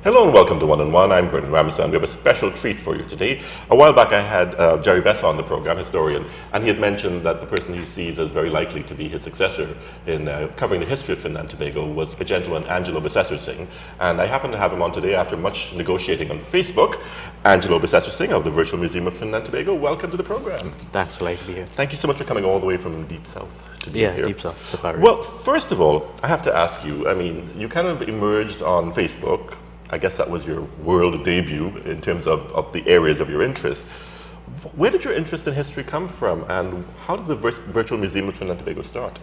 Hello and welcome to One on One. I'm Vernon Ramsey, and we have a special treat for you today. A while back I had Jerry Bessa on the program, historian, and he had mentioned that the person he sees as very likely to be his successor in covering the history of Trinidad and Tobago was a gentleman, Angelo Bissessarsingh. And I happen to have him on today after much negotiating on Facebook. Angelo Bissessarsingh of the Virtual Museum of Trinidad and Tobago, welcome to the program. Thanks, glad to be here. Thank you so much for coming all the way from Deep South to be here. Yeah, Deep South, Safari. Well, first of all, I have to ask you, I mean, you kind of emerged on Facebook. I guess that was your world debut in terms of the areas of your interest. Where did your interest in history come from, and how did the Virtual Museum of Trinidad and Tobago start?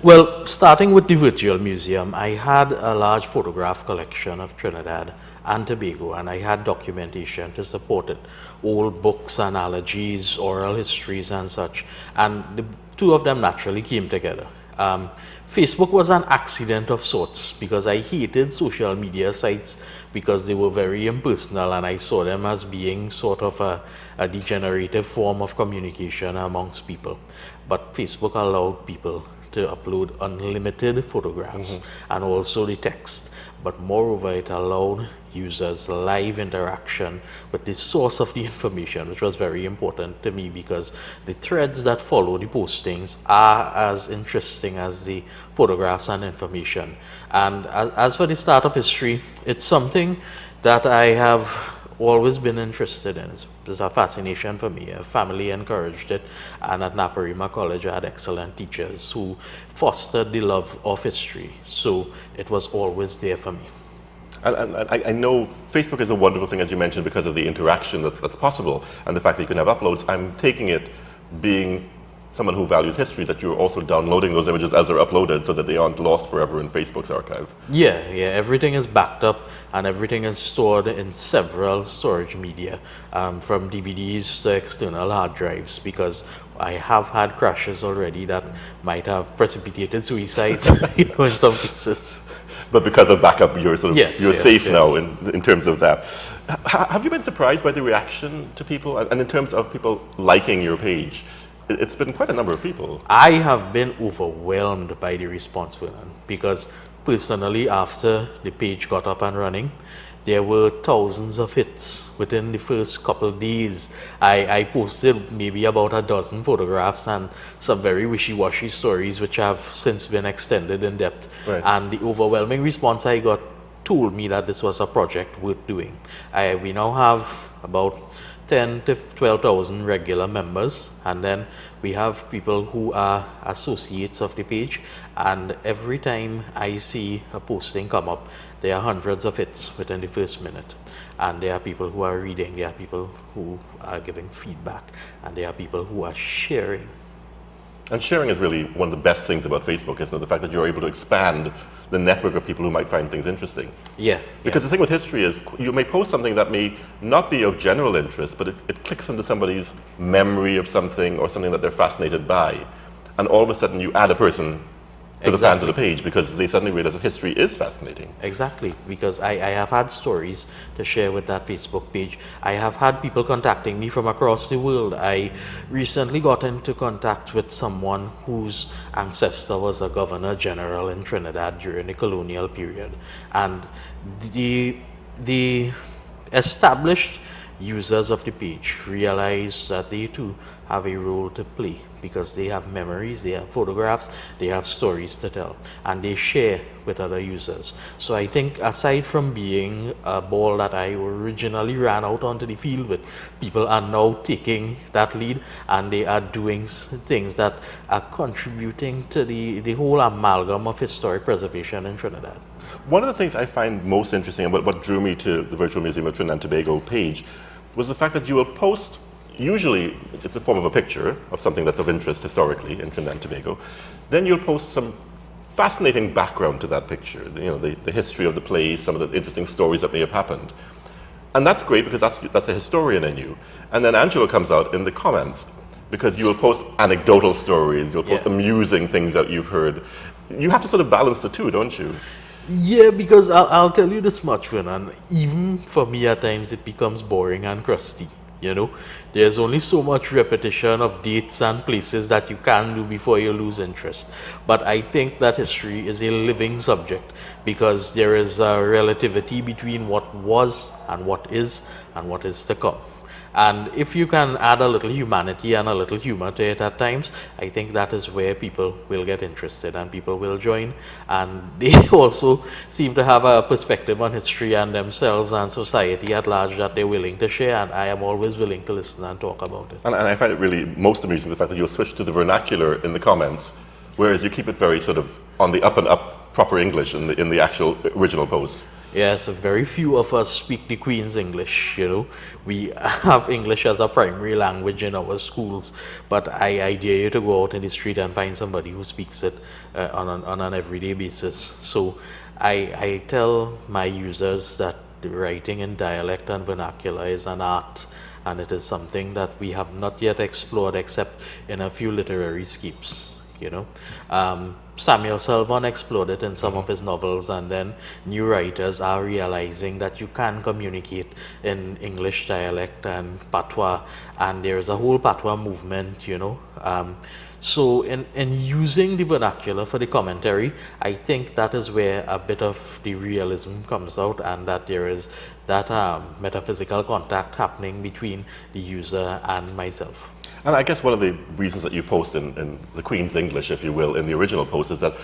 Well, starting with the Virtual Museum, I had a large photograph collection of Trinidad and Tobago, and I had documentation to support it. Old books, analogies, oral histories and such, and the two of them naturally came together. Facebook was an accident of sorts because I hated social media sites because they were very impersonal, and I saw them as being sort of a degenerative form of communication amongst people. But Facebook allowed people to upload unlimited photographs and also the text. But moreover, it allowed users live interaction with the source of the information, which was very important to me because the threads that follow the postings are as interesting as the photographs and information. And as for the start of history, it's something that I have always been interested in. It's a fascination for me. Family encouraged it, and at Naparima College I had excellent teachers who fostered the love of history. So it was always there for me. And I know Facebook is a wonderful thing, as you mentioned, because of the interaction that's possible and the fact that you can have uploads. I'm taking it, being someone who values history, that you're also downloading those images as they're uploaded so that they aren't lost forever in Facebook's archive. Yeah, everything is backed up and everything is stored in several storage media, from DVDs to external hard drives, because I have had crashes already that might have precipitated suicides in some cases. But because of backup, you're safe now Yes. in terms of that. Have you been surprised by the reaction to people, and in terms of people liking your page? It's been quite a number of people. I have been overwhelmed by the response, Vernon, because personally, after the page got up and running, there were thousands of hits within the first couple of days. I posted maybe about a dozen photographs and some very wishy-washy stories, which have since been extended in depth. Right. And the overwhelming response I got told me that this was a project worth doing. We now have about 10 to 12,000 regular members, and then we have people who are associates of the page, and every time I see a posting come up, there are hundreds of hits within the first minute, and there are people who are reading, there are people who are giving feedback, and there are people who are sharing. And sharing is really one of the best things about Facebook, isn't it? The fact that you're able to expand the network of people who might find things interesting. Yeah. Because the thing with history is you may post something that may not be of general interest, but it clicks into somebody's memory of something or something that they're fascinated by. And all of a sudden you add a person to the fans of the page because they suddenly realize that history is fascinating. Exactly, because I have had stories to share with that Facebook page. I have had people contacting me from across the world. I recently got into contact with someone whose ancestor was a governor general in Trinidad during the colonial period. And the established users of the page realize that they too have a role to play because they have memories, they have photographs, they have stories to tell, and they share with other users. So I think aside from being a ball that I originally ran out onto the field with, people are now taking that lead and they are doing things that are contributing to the whole amalgam of historic preservation in Trinidad. One of the things I find most interesting about what drew me to the Virtual Museum of Trinidad and Tobago page was the fact that you will post, usually it's a form of a picture of something that's of interest historically in Trinidad and Tobago. Then you'll post some fascinating background to that picture, the history of the place, some of the interesting stories that may have happened. And that's great because that's a historian in you. And then Angelo comes out in the comments because you will post anecdotal stories, you'll post amusing things that you've heard. You have to sort of balance the two, don't you? Yeah, because I'll tell you this much, Vernon, even for me at times it becomes boring and crusty. You know, there's only so much repetition of dates and places that you can do before you lose interest. But I think that history is a living subject because there is a relativity between what was and what is to come. And if you can add a little humanity and a little humor to it at times, I think that is where people will get interested and people will join. And they also seem to have a perspective on history and themselves and society at large that they're willing to share. And I am always willing to listen and talk about it. And I find it really most amusing the fact that you'll switch to the vernacular in the comments, whereas you keep it very sort of on the up and up proper English in the actual original post. Yes, very few of us speak the Queen's English, you know. We have English as a primary language in our schools, but I dare you to go out in the street and find somebody who speaks it on an everyday basis. So I tell my users that writing in dialect and vernacular is an art, and it is something that we have not yet explored except in a few literary skeps, you know. Samuel Selvon explored it in some of his novels, and then new writers are realizing that you can communicate in English dialect and patois, and there's a whole patois movement, you know. So in using the vernacular for the commentary, I think that is where a bit of the realism comes out, and that there is that metaphysical contact happening between the user and myself. And I guess one of the reasons that you post in the Queen's English, if you will, in the original post is that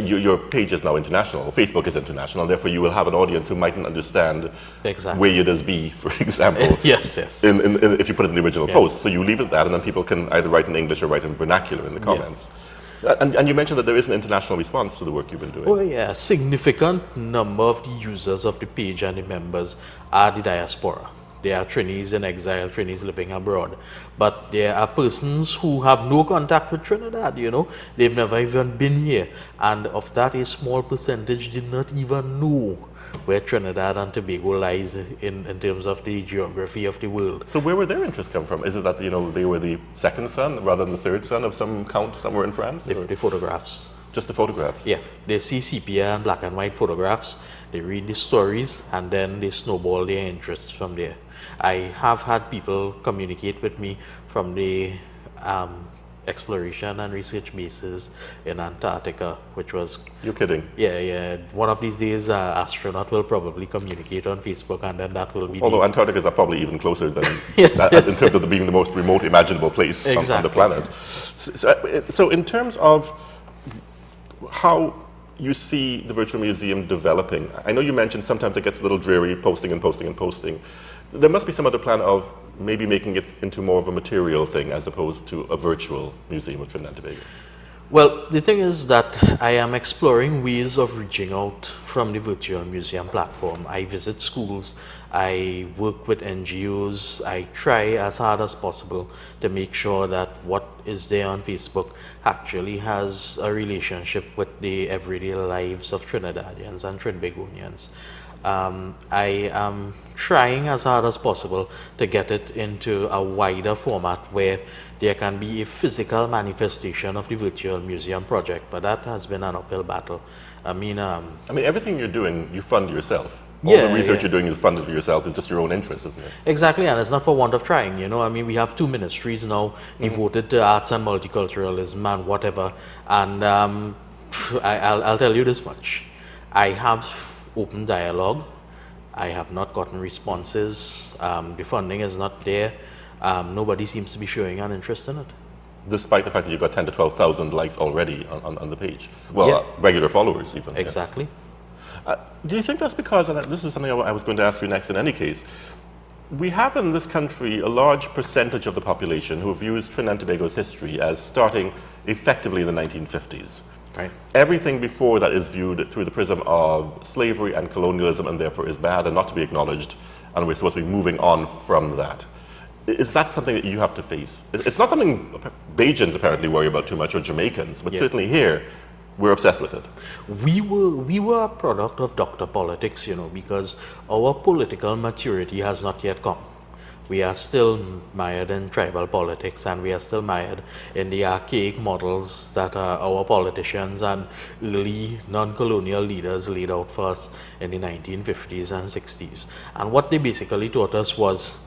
your page is now international. Facebook is international, and therefore you will have an audience who mightn't understand Exactly. where you does be, for example. Yes, yes. If you put it in the original Yes. post. So you leave it at that, and then people can either write in English or write in vernacular in the comments. And you mentioned that there is an international response to the work you've been doing. Oh yeah, significant number of the users of the page and the members are the diaspora. They are Trinis in exile, Trinis living abroad. But there are persons who have no contact with Trinidad, you know. They've never even been here. And of that, a small percentage did not even know where Trinidad and Tobago lies in terms of the geography of the world. So where would their interest come from? Is it that, you know, they were the second son rather than the third son of some count somewhere in France? The photographs. Just the photographs? Yeah, they see sepia and black and white photographs, they read the stories, and then they snowball their interests from there. I have had people communicate with me from the exploration and research bases in Antarctica, which was... You're kidding? Yeah. One of these days, astronaut will probably communicate on Facebook, and then that will be... Although Antarctica are probably even closer than Yes, that, yes. in terms of being the most remote imaginable place on the planet. So in terms of how you see the virtual museum developing, I know you mentioned sometimes it gets a little dreary, posting. There must be some other plan of maybe making it into more of a material thing as opposed to a virtual museum of Trinidad and Tobago. Well, the thing is that I am exploring ways of reaching out from the virtual museum platform. I visit schools, I work with NGOs, I try as hard as possible to make sure that what is there on Facebook actually has a relationship with the everyday lives of Trinidadians and Trinbagonians. I am trying as hard as possible to get it into a wider format where there can be a physical manifestation of the virtual museum project, but that has been an uphill battle. I mean, everything you're doing, you fund yourself. All the research you're doing is funded for yourself. It's just your own interest, isn't it? Exactly, and it's not for want of trying, you know. I mean, we have 2 ministries now devoted to arts and multiculturalism and whatever. And I'll tell you this much. I have open dialogue. I have not gotten responses. The funding is not there. Nobody seems to be showing an interest in it. Despite the fact that you've got 10 to 12,000 likes already on the page. Well, regular followers even. Exactly. Do you think that's because, and this is something I was going to ask you next in any case, we have in this country a large percentage of the population who views Trinidad and Tobago's history as starting effectively in the 1950s. Right. Everything before that is viewed through the prism of slavery and colonialism and therefore is bad and not to be acknowledged, and we're supposed to be moving on from that. Is that something that you have to face? It's not something Bajans apparently worry about too much, or Jamaicans, but certainly here, we're obsessed with it. We were a product of doctor politics, you know, because our political maturity has not yet come. We are still mired in tribal politics, and we are still mired in the archaic models that our politicians and early non-colonial leaders laid out for us in the 1950s and 60s. And what they basically taught us was,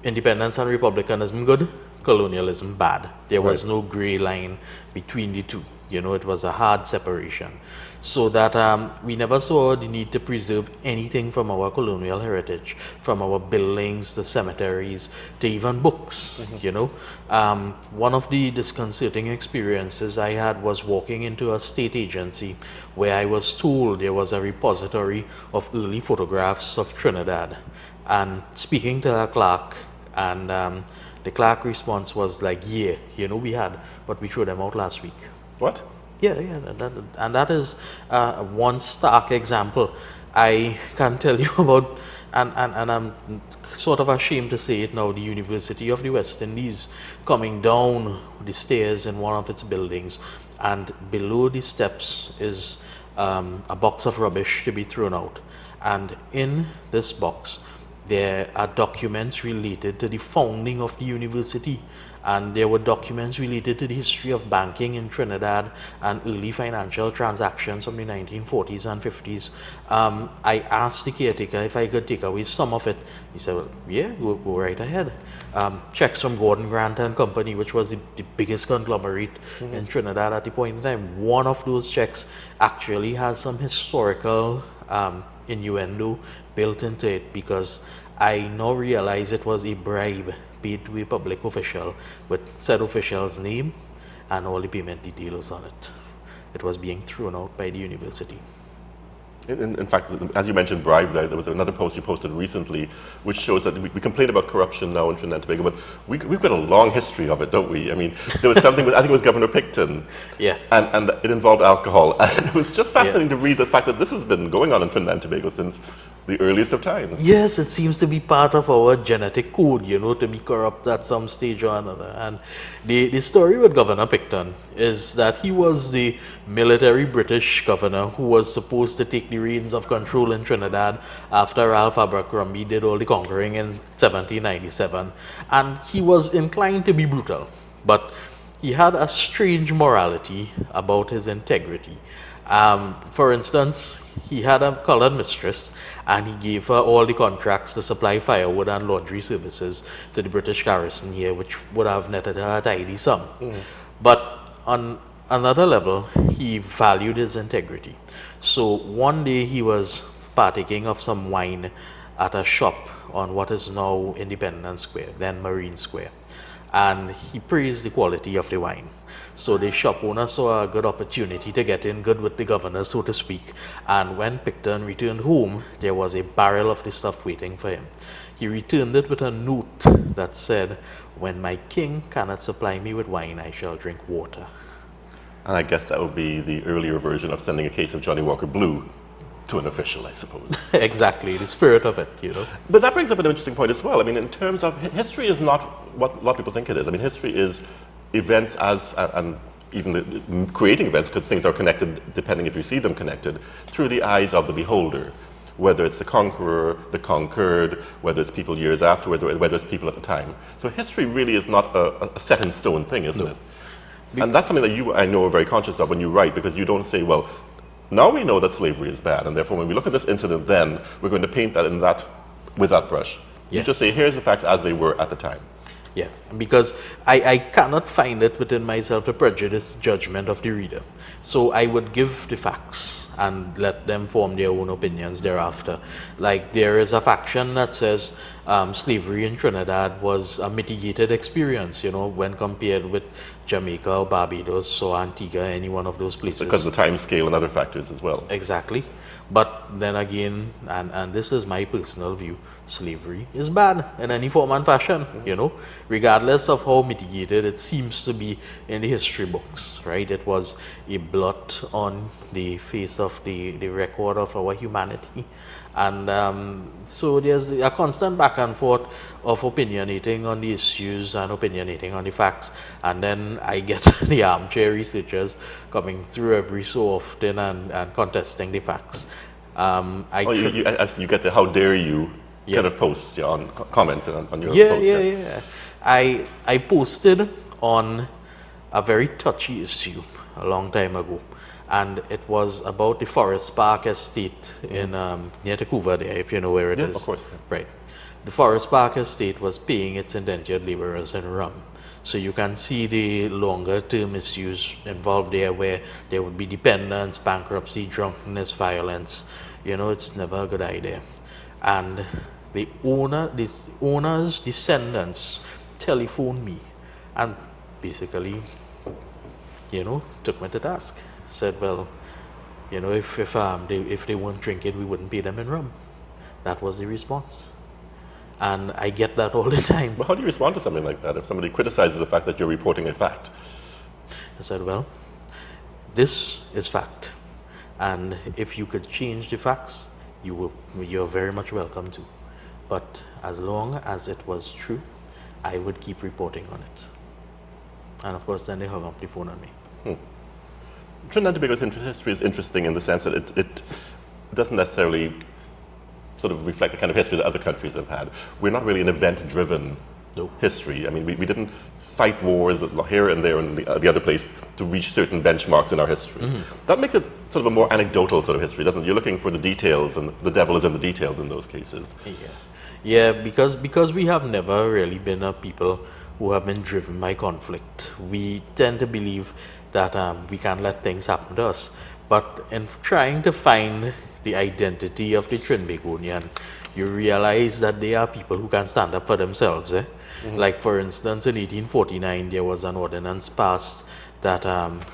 independence and republicanism good, colonialism bad. There was Right. no gray line between the two. It was a hard separation. So that we never saw the need to preserve anything from our colonial heritage, from our buildings, the cemeteries, to even books. One of the disconcerting experiences I had was walking into a state agency where I was told there was a repository of early photographs of Trinidad, and speaking to a clerk, and the clerk response was like, yeah, we had, but we threw them out last week. What? Yeah, and that is one stark example I can tell you about, and I'm sort of ashamed to say it now, the University of the West Indies, coming down the stairs in one of its buildings, and below the steps is a box of rubbish to be thrown out. And in this box, there are documents related to the founding of the university, and there were documents related to the history of banking in Trinidad and early financial transactions from the 1940s and 50s. I asked the caretaker if I could take away some of it. He said, well, yeah, go right ahead. Checks from Gordon Grant and Company, which was the biggest conglomerate in Trinidad at the point in time. One of those checks actually has some historical innuendo built into it, because I now realize it was a bribe paid to a public official with said official's name and all the payment details on it. It was being thrown out by the university. In fact, as you mentioned bribe, there was another post you posted recently which shows that we complain about corruption now in Trinidad and Tobago, but we've got a long history of it, don't we? I mean, there was something with, I think it was Governor Picton, Yeah. and it involved alcohol. And it was just fascinating to read the fact that this has been going on in Trinidad and Tobago since the earliest of times. Yes, it seems to be part of our genetic code, to be corrupt at some stage or another. And the story with Governor Picton is that he was the military British governor who was supposed to take the reins of control in Trinidad after Ralph Abercrombie did all the conquering in 1797. And he was inclined to be brutal, but he had a strange morality about his integrity. For instance, he had a colored mistress, and he gave her all the contracts to supply firewood and laundry services to the British garrison here, which would have netted her a tidy sum. But on another level, he valued his integrity. So one day he was partaking of some wine at a shop on what is now Independence Square, then Marine Square, and he praised the quality of the wine. So the shop owner saw a good opportunity to get in good with the governor, so to speak. And when Picton returned home, there was a barrel of the stuff waiting for him. He returned it with a note that said, "When my king cannot supply me with wine, I shall drink water." And I guess that would be the earlier version of sending a case of Johnny Walker Blue to an official, I suppose. Exactly, the spirit of it, But that brings up an interesting point as well. I mean, in terms of history is not what a lot of people think it is. I mean, history is events and even creating events, because things are connected, depending if you see them connected, through the eyes of the beholder. Whether it's the conqueror, the conquered, whether it's people years after, whether it's people at the time. So history really is not a set in stone thing, isn't it? And that's something that you, I know, are very conscious of when you write, because you don't say, well, now we know that slavery is bad, and therefore when we look at this incident then, we're going to paint that with that brush. Yeah. You just say, here's the facts as they were at the time. Yeah, because I cannot find it within myself a prejudiced judgment of the reader. So I would give the facts and let them form their own opinions thereafter. Like, there is a faction that says slavery in Trinidad was a mitigated experience, when compared with Jamaica or Barbados or Antigua, any one of those places. Because of the time scale and other factors as well. Exactly. But then again, and this is my personal view, slavery is bad in any form and fashion, regardless of how mitigated it seems to be in the history books, right? It was a blot on the face of the record of our humanity. And so there's a constant back and forth of opinionating on the issues and opinionating on the facts. And then I get the armchair researchers coming through every so often and contesting the facts. You get the how dare you kind of posts on comments on your posts. Yeah. I posted on a very touchy issue a long time ago, and it was about the Forest Park estate in near Tacuva there, if you know where it is. Of course. Yeah. Right. the Forest Park estate was paying its indentured laborers in rum. So you can see the longer term issues involved there, where there would be dependence, bankruptcy, drunkenness, violence. It's never a good idea. And the owner's descendants telephoned me and basically, took me to task. Said, well, if they weren't drinking, we wouldn't pay them in rum. That was the response. And I get that all the time. Well, how do you respond to something like that if somebody criticizes the fact that you're reporting a fact? I said, well, this is fact. And if you could change the facts, you're very much welcome to. But as long as it was true, I would keep reporting on it. And of course, then they hung up the phone on me. Trinidad and Tobago's history is interesting in the sense that it doesn't necessarily sort of reflect the kind of history that other countries have had. We're not really an event-driven history. I mean, we didn't fight wars here and there and the other place to reach certain benchmarks in our history. That makes it sort of a more anecdotal sort of history, doesn't it? You're looking for the details, and the devil is in the details in those cases. Yeah, because we have never really been a people who have been driven by conflict. We tend to believe that we can't let things happen to us. But in trying to find the identity of the Trinbagonian, you realize that they are people who can stand up for themselves. Like, for instance, in 1849, there was an ordinance passed that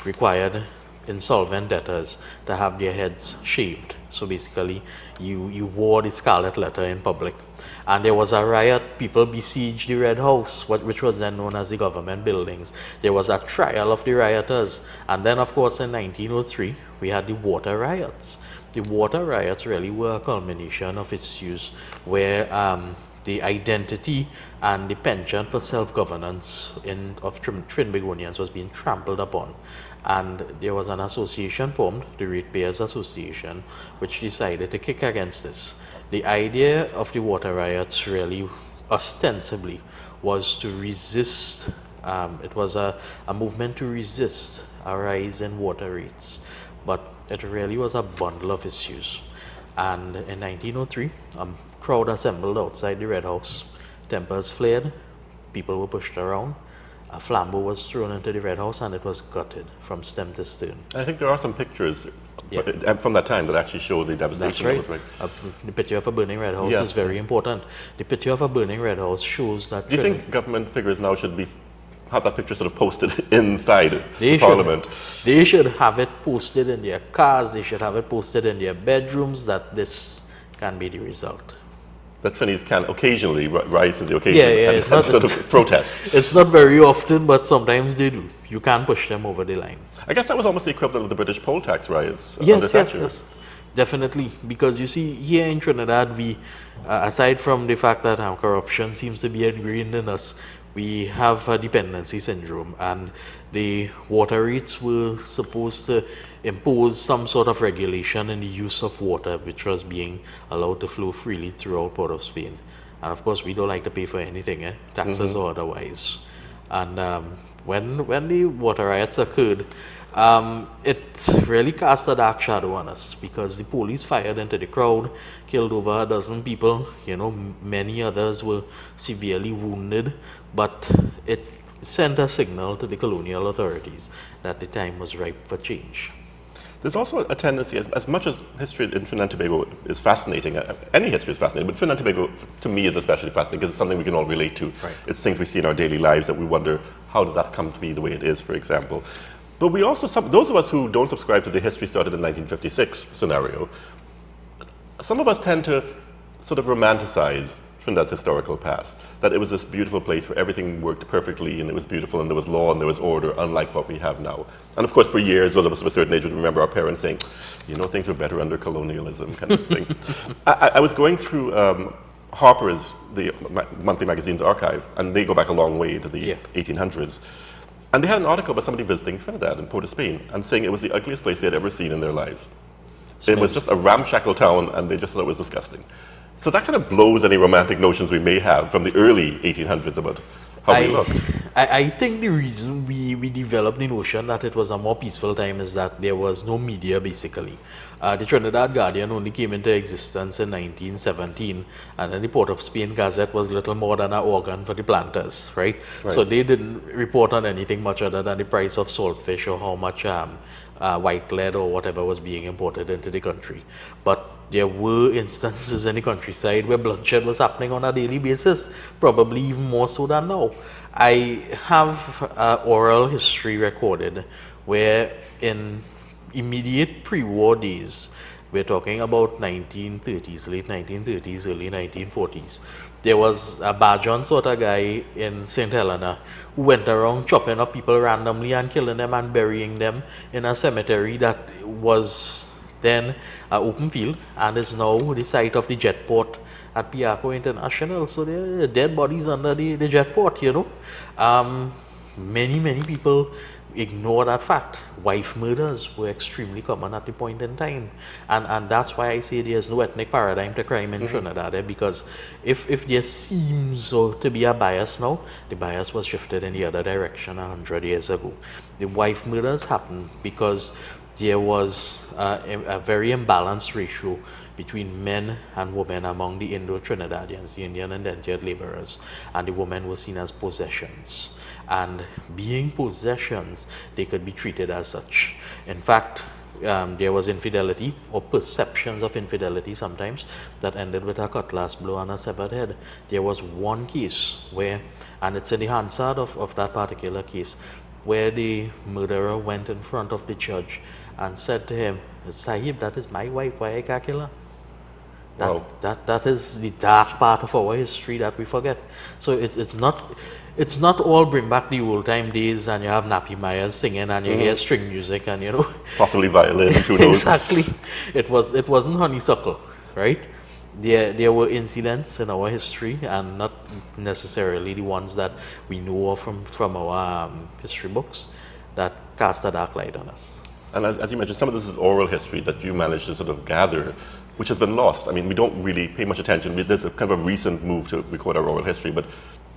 required insolvent debtors to have their heads shaved. So basically, you wore the scarlet letter in public. And there was a riot. People besieged the Red House, which was then known as the government buildings. There was a trial of the rioters. And then, of course, in 1903, we had the water riots. The water riots really were a culmination of issues where the identity and the penchant for self-governance of Trinbagonians was being trampled upon. And there was an association formed, the Ratepayers Association, which decided to kick against this. The idea of the water riots really, ostensibly, was to resist, it was a movement to resist a rise in water rates. But it really was a bundle of issues. And in 1903, a crowd assembled outside the Red House. Tempers flared, people were pushed around. A flambeau was thrown into the Red House, and it was gutted from stem to stern. I think there are some pictures from that time that actually show the devastation. That's right. The picture of a burning Red House is very important. The picture of a burning Red House shows that... Do you think government figures now should have that picture sort of posted inside the Parliament? They should have it posted in their cars. They should have it posted in their bedrooms, that this can be the result. That Finnies can occasionally rise to the occasion and sort of protest. It's not very often, but sometimes they do. You can push them over the line. I guess that was almost the equivalent of the British poll tax riots under Thatcher. Yes, definitely. Because you see, here in Trinidad, we, aside from the fact that corruption seems to be ingrained in us, we have a dependency syndrome, and the water rates were supposed to impose some sort of regulation in the use of water, which was being allowed to flow freely throughout Port of Spain. And of course, we don't like to pay for anything, taxes or otherwise. And when the water riots occurred, it really cast a dark shadow on us, because the police fired into the crowd, killed over a dozen people. Many others were severely wounded, but it sent a signal to the colonial authorities that the time was ripe for change. There's also a tendency, as much as history in Trinidad and Tobago is fascinating, any history is fascinating, but Trinidad and Tobago, to me, is especially fascinating because it's something we can all relate to. Right. It's things we see in our daily lives that we wonder, how did that come to be the way it is, for example. But we also, those of us who don't subscribe to the history started in 1956 scenario, some of us tend to sort of romanticize Trinidad's historical past, that it was this beautiful place where everything worked perfectly and it was beautiful and there was law and there was order, unlike what we have now. And of course, for years, those of us of a certain age would remember our parents saying, things were better under colonialism, kind of thing. I was going through Harper's, the monthly magazine's archive, and they go back a long way to the 1800s. And they had an article about somebody visiting Trinidad in Port of Spain and saying it was the ugliest place they had ever seen in their lives. It was just a ramshackle town, and they just thought it was disgusting. So that kind of blows any romantic notions we may have from the early 1800s about how we looked. I think the reason we developed the notion that it was a more peaceful time is that there was no media basically. The Trinidad Guardian only came into existence in 1917, and then the Port of Spain Gazette was little more than an organ for the planters, right? So they didn't report on anything much other than the price of saltfish or how much white lead or whatever was being imported into the country. But there were instances in the countryside where bloodshed was happening on a daily basis, probably even more so than now. I have oral history recorded where in immediate pre-war days, we're talking about 1930s, late 1930s, early 1940s, there was a Bajon sort of guy in St. Helena who went around chopping up people randomly and killing them and burying them in a cemetery that was then an open field and is now the site of the jet port at Piaco International. So there are dead bodies under the jet port, you know. Many people ignore that fact. Wife murders were extremely common at the point in time. And that's why I say there's no ethnic paradigm to crime in Trinidad, because if there seems to be a bias now, the bias was shifted in the other direction 100 years ago. The wife murders happened because there was a very imbalanced ratio between men and women among the Indo-Trinidadians, the Indian indentured laborers, and the women were seen as possessions. And being possessions, they could be treated as such. In fact, there was infidelity or perceptions of infidelity sometimes that ended with a cutlass blow and a severed head. There was one case where, and it's in the Hansard of that particular case, where the murderer went in front of the judge and said to him, "Sahib, that is my wife, why I can't kill her?" That is the dark part of our history that we forget. So it's not all bring back the old time days and you have Nappy Myers singing and you hear string music and you know possibly violins, who knows. Exactly. It wasn't honeysuckle, right? There were incidents in our history and not necessarily the ones that we know of from our history books that cast a dark light on us. And as you mentioned, some of this is oral history that you managed to sort of gather, which has been lost. I mean, we don't really pay much attention. There's a kind of a recent move to record our oral history, but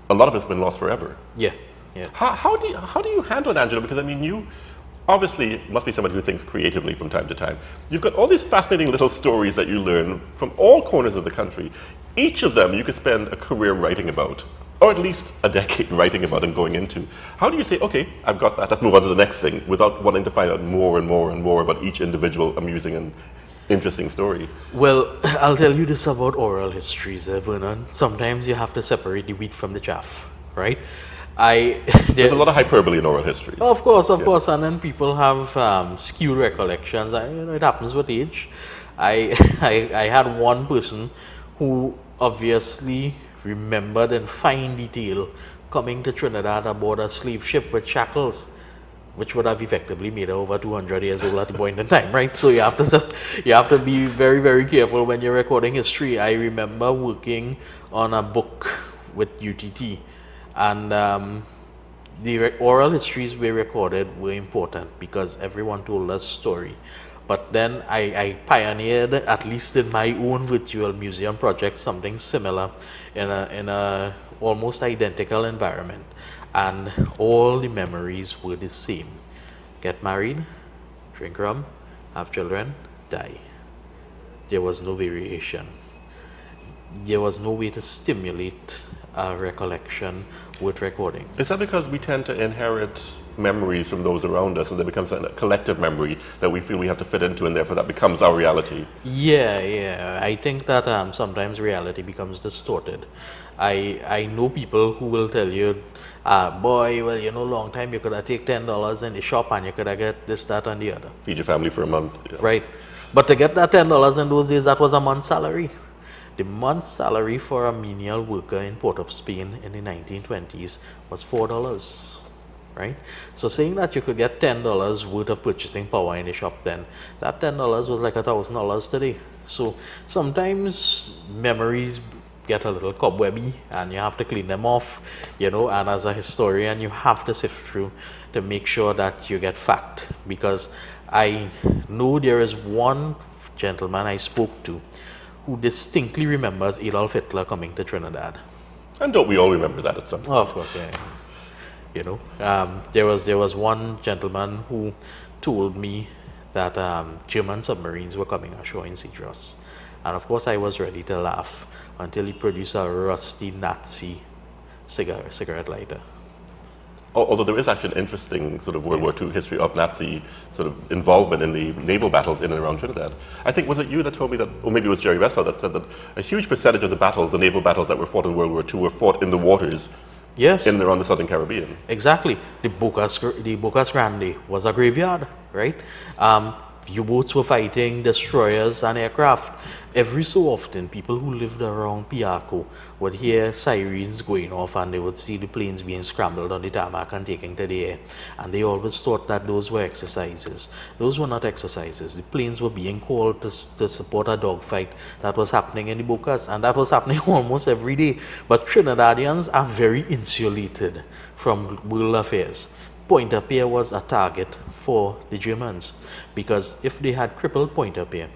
a lot of it's been lost forever. Yeah. How do you handle it, Angelo? Because I mean, you obviously must be somebody who thinks creatively from time to time. You've got all these fascinating little stories that you learn from all corners of the country. Each of them you could spend a career writing about, or at least a decade writing about and going into. How do you say, okay, I've got that, let's move on to the next thing, without wanting to find out more and more and more about each individual amusing and interesting story? Well, I'll tell you this about oral histories, Vernon. Sometimes you have to separate the wheat from the chaff, right? There's a lot of hyperbole in oral histories. Of course, and then people have skewed recollections. It happens with age. I had one person who obviously remembered in fine detail coming to Trinidad aboard a slave ship with shackles, which would have effectively made her over 200 years old at the point in time, right? So you have to be very, very careful when you're recording history. I remember working on a book with UTT, and the oral histories we recorded were important because everyone told us story. But then I pioneered, at least in my own virtual museum project, something similar in a almost identical environment. And all the memories were the same. Get married, drink rum, have children, die. There was no variation. There was no way to stimulate a recollection with recording. Is that because we tend to inherit memories from those around us and there becomes a collective memory that we feel we have to fit into, and therefore that becomes our reality? Yeah. I think that sometimes reality becomes distorted. I know people who will tell you, boy, well, long time you could have taken $10 in the shop and you could have get this, that, and the other. Feed your family for a month. Yeah. Right. But to get that $10 in those days, that was a month's salary. The month's salary for a menial worker in Port of Spain in the 1920s was $4, right? So saying that you could get $10 worth of purchasing power in the shop then, that $10 was like $1,000 today. So sometimes memories get a little cobwebby and you have to clean them off, and as a historian you have to sift through to make sure that you get fact. Because I know there is one gentleman I spoke to who distinctly remembers Adolf Hitler coming to Trinidad. And don't we all remember that at some point? Oh, of course, yeah. You know, there was one gentleman who told me that German submarines were coming ashore in Citrus. And of course I was ready to laugh until he produced a rusty Nazi cigarette lighter. Although there is actually an interesting sort of World War II history of Nazi sort of involvement in the naval battles in and around Trinidad. I think, was it you that told me that, or maybe it was Jerry Wessel that said that a huge percentage of the battles, the naval battles that were fought in World War II, were fought in the waters Yes. in and around the Southern Caribbean. Exactly. The Bocas Grande was a graveyard, right? U-boats were fighting destroyers and aircraft. Every so often, people who lived around Piarco would hear sirens going off and they would see the planes being scrambled on the tarmac and taken to the air. And they always thought that those were exercises. Those were not exercises. The planes were being called to support a dogfight that was happening in the Bocas, and that was happening almost every day. But Trinidadians are very insulated from world affairs. Pointe-à-Pitre was a target for the Germans because if they had crippled Pointe-à-Pitre,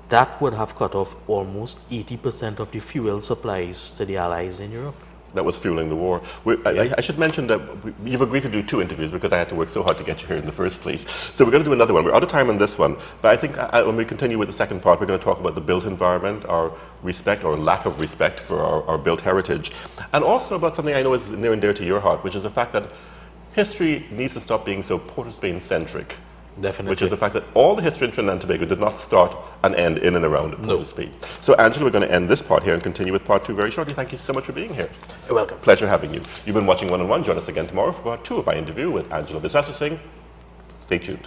that would have cut off almost 80% of the fuel supplies to the Allies in Europe. That was fueling the war. I should mention that you've agreed to do 2 interviews because I had to work so hard to get you here in the first place. So we're going to do another one. We're out of time on this one, but I think when we continue with the second part, we're going to talk about the built environment, our respect or lack of respect for our built heritage, and also about something I know is near and dear to your heart, which is the fact that history needs to stop being so Port of Spain centric. Definitely. Which is the fact that all the history in Trinidad and Tobago did not start and end in and around Port of Spain. So, Angelo, we're going to end this part here and continue with part 2 very shortly. Thank you so much for being here. You're welcome. Pleasure having you. You've been watching One on One. Join us again tomorrow for part 2 of my interview with Angelo Bissessarsingh. Stay tuned.